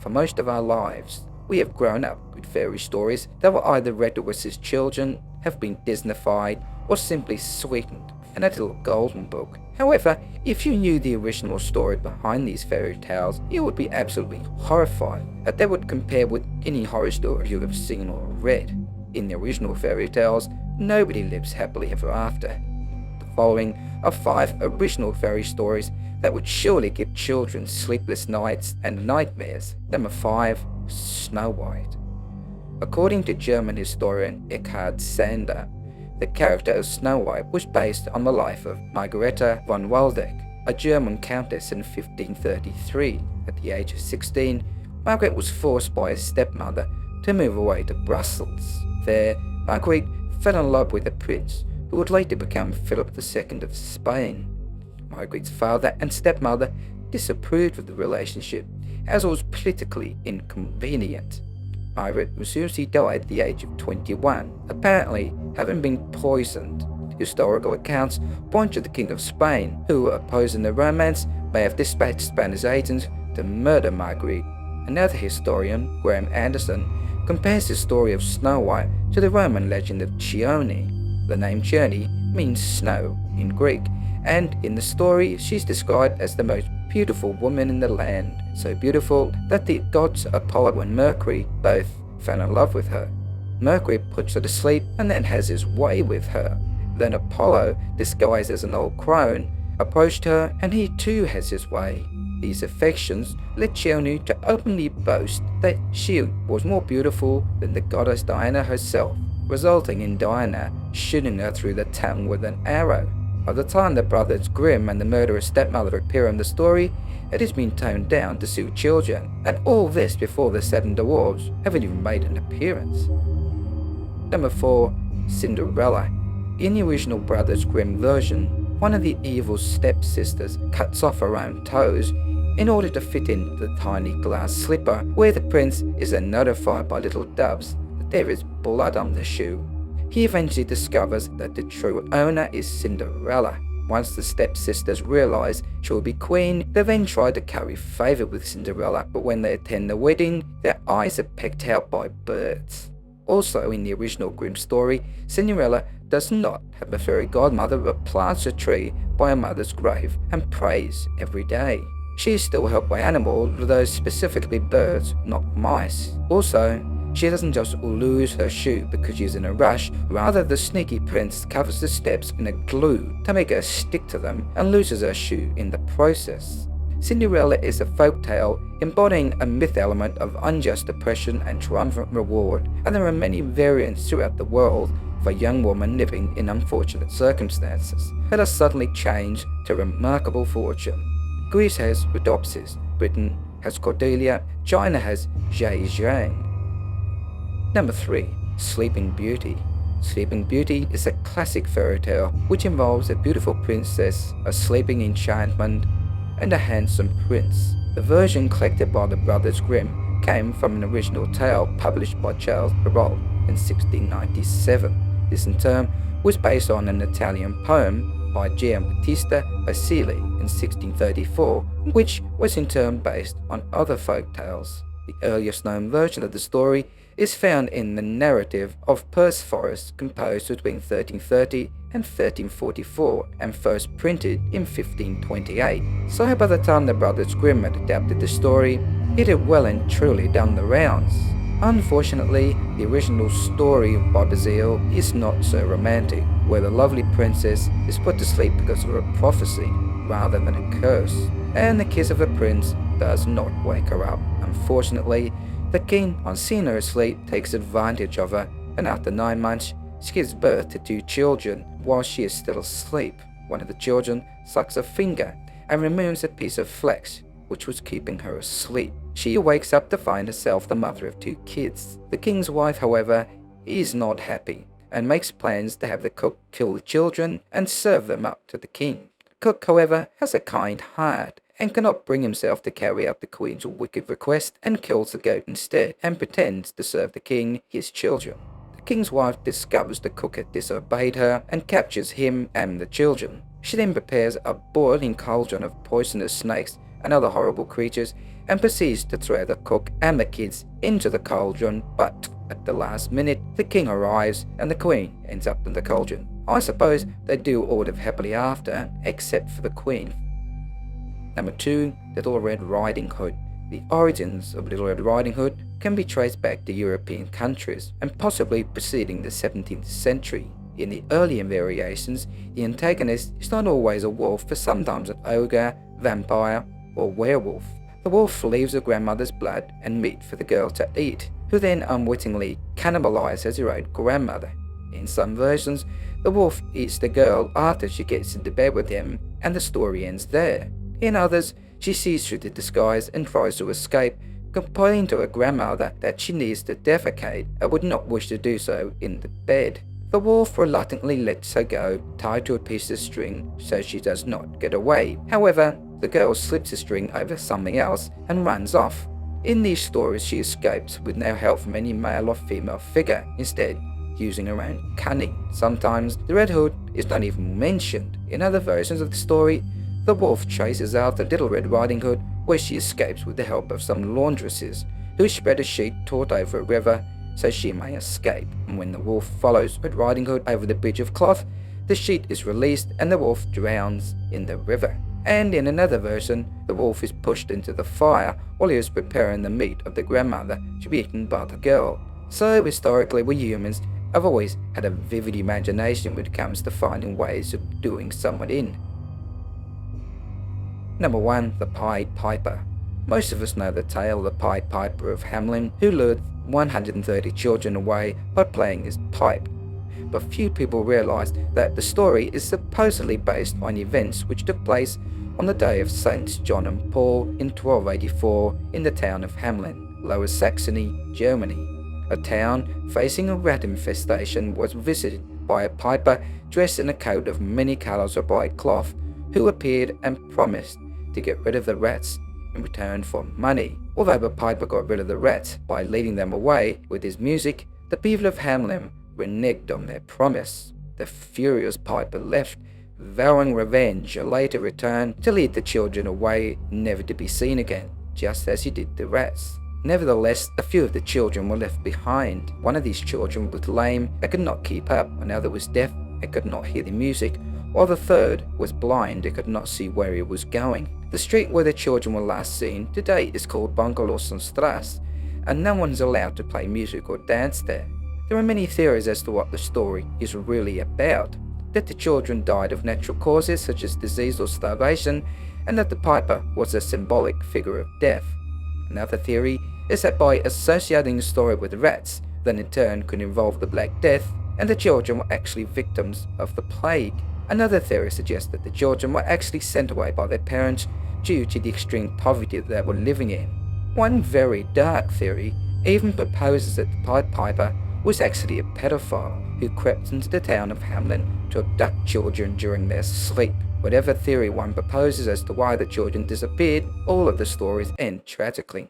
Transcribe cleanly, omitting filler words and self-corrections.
For most of our lives, we have grown up with fairy stories that were either read to us as children, have been Disneyfied, or simply sweetened in a little golden book. However, if you knew the original story behind these fairy tales, you would be absolutely horrified that they would compare with any horror story you have seen or read. In the original fairy tales, nobody lives happily ever after. The following are 5 original fairy stories that would surely give children sleepless nights and nightmares. Number 5. Snow White. According to German historian Eckhard Sander, the character of Snow White was based on the life of Margareta von Waldeck, a German countess in 1533. At the age of 16, Margaret was forced by her stepmother to move away to Brussels. There, Margaret fell in love with a prince who would later become Philip II of Spain. Margaret's father and stepmother disapproved of the relationship as it was politically inconvenient. Margaret mysteriously died at the age of 21, apparently having been poisoned. Historical accounts point to the King of Spain, who, opposing the romance, may have dispatched Spanish agents to murder Margaret. Another historian, Graham Anderson, compares the story of Snow White to the Roman legend of Chione. The name Chione means snow in Greek, and in the story she's described as the most beautiful woman in the land, so beautiful that the gods Apollo and Mercury both fell in love with her. Mercury puts her to sleep and then has his way with her. Then Apollo, disguised as an old crone, approached her and he too has his way. These affections led Chione to openly boast that she was more beautiful than the goddess Diana herself, resulting in Diana shooting her through the tongue with an arrow. By the time the brothers Grimm and the murderous stepmother appear in the story, it has been toned down to suit children, and all this before the 7 dwarves haven't even made an appearance. Number 4. Cinderella. In the original Brothers Grimm version, one of the evil stepsisters cuts off her own toes in order to fit into the tiny glass slipper, where the prince is then notified by little doves that there is blood on the shoe. He eventually discovers that the true owner is Cinderella. Once the stepsisters realize she will be queen, they then try to curry favor with Cinderella, but when they attend the wedding, their eyes are pecked out by birds. Also, in the original Grimm story, Cinderella does not have a fairy godmother but plants a tree by her mother's grave and prays every day. She is still helped by animals, though specifically birds, not mice. Also, she doesn't just lose her shoe because she's in a rush, rather the sneaky prince covers the steps in a glue to make her stick to them and loses her shoe in the process. Cinderella is a folktale embodying a myth element of unjust oppression and triumphant reward, and there are many variants throughout the world of a young woman living in unfortunate circumstances that are suddenly changed to remarkable fortune. Greece has Rhodopsis, Britain has Cordelia, China has Zhai Zhang. Number 3. Sleeping Beauty. Sleeping Beauty is a classic fairy tale which involves a beautiful princess, a sleeping enchantment, and a handsome prince. The version collected by the Brothers Grimm came from an original tale published by Charles Perrault in 1697. This in turn was based on an Italian poem by Giambattista Basile in 1634, which was in turn based on other folk tales. The earliest known version of the story is found in the narrative of Persephorus, composed between 1330 and 1344 and first printed in 1528. So by the time the Brothers Grimm had adapted the story, it had well and truly done the rounds. Unfortunately, the original story by Basile is not so romantic, where the lovely princess is put to sleep because of a prophecy rather than a curse, and the kiss of the prince does not wake her up. Unfortunately, the king, on seeing her asleep, takes advantage of her, and after 9 months, she gives birth to 2 children while she is still asleep. One of the children sucks a finger and removes a piece of flesh which was keeping her asleep. She wakes up to find herself the mother of 2 kids. The king's wife, however, is not happy and makes plans to have the cook kill the children and serve them up to the king. The cook, however, has a kind heart and cannot bring himself to carry out the queen's wicked request and kills the goat instead and pretends to serve the king his children. The king's wife discovers the cook had disobeyed her and captures him and the children. She then prepares a boiling cauldron of poisonous snakes and other horrible creatures and proceeds to throw the cook and the kids into the cauldron, but at the last minute, the king arrives and the queen ends up in the cauldron. I suppose they do all live happily after, except for the queen. Number 2. Little Red Riding Hood. The origins of Little Red Riding Hood can be traced back to European countries and possibly preceding the 17th century. In the earlier variations, the antagonist is not always a wolf, but sometimes an ogre, vampire, or werewolf. The wolf leaves her grandmother's blood and meat for the girl to eat, who then unwittingly cannibalizes her own grandmother. In some versions, the wolf eats the girl after she gets into bed with him, and the story ends there. In others, she sees through the disguise and tries to escape, complaining to her grandmother that she needs to defecate and would not wish to do so in the bed. The wolf reluctantly lets her go, tied to a piece of string so she does not get away. However, the girl slips the string over something else and runs off. In these stories, she escapes with no help from any male or female figure, instead using her own cunning. Sometimes the Red Hood is not even mentioned. In other versions of the story, the wolf chases after Little Red Riding Hood, where she escapes with the help of some laundresses, who spread a sheet taut over a river so she may escape. And when the wolf follows Red Riding Hood over the bridge of cloth, the sheet is released and the wolf drowns in the river. And in another version, the wolf is pushed into the fire while he is preparing the meat of the grandmother to be eaten by the girl. So historically, we humans have always had a vivid imagination when it comes to finding ways of doing someone in. Number 1. The Pied Piper. Most of us know the tale of the Pied Piper of Hamelin, who lured 130 children away by playing his pipe. But few people realize that the story is supposedly based on events which took place on the day of Saints John and Paul in 1284 in the town of Hamelin, Lower Saxony, Germany. A town facing a rat infestation was visited by a piper dressed in a coat of many colors of bright cloth, who appeared and promised to get rid of the rats in return for money. Although the piper got rid of the rats by leading them away with his music, the people of Hamelin reneged on their promise. The furious piper left, vowing revenge, and later returned to lead the children away, never to be seen again, just as he did the rats. Nevertheless, a few of the children were left behind. One of these children was lame and could not keep up, another was deaf and could not hear the music, while the third was blind and could not see where he was going. The street where the children were last seen today is called Bangalore-Strasse, and no one is allowed to play music or dance there. There are many theories as to what the story is really about: that the children died of natural causes such as disease or starvation, and that the piper was a symbolic figure of death. Another theory is that by associating the story with rats, then in turn could involve the Black Death, and the children were actually victims of the plague. Another theory suggests that the children were actually sent away by their parents due to the extreme poverty that they were living in. One very dark theory even proposes that the Pied Piper was actually a pedophile who crept into the town of Hamelin to abduct children during their sleep. Whatever theory one proposes as to why the children disappeared, all of the stories end tragically.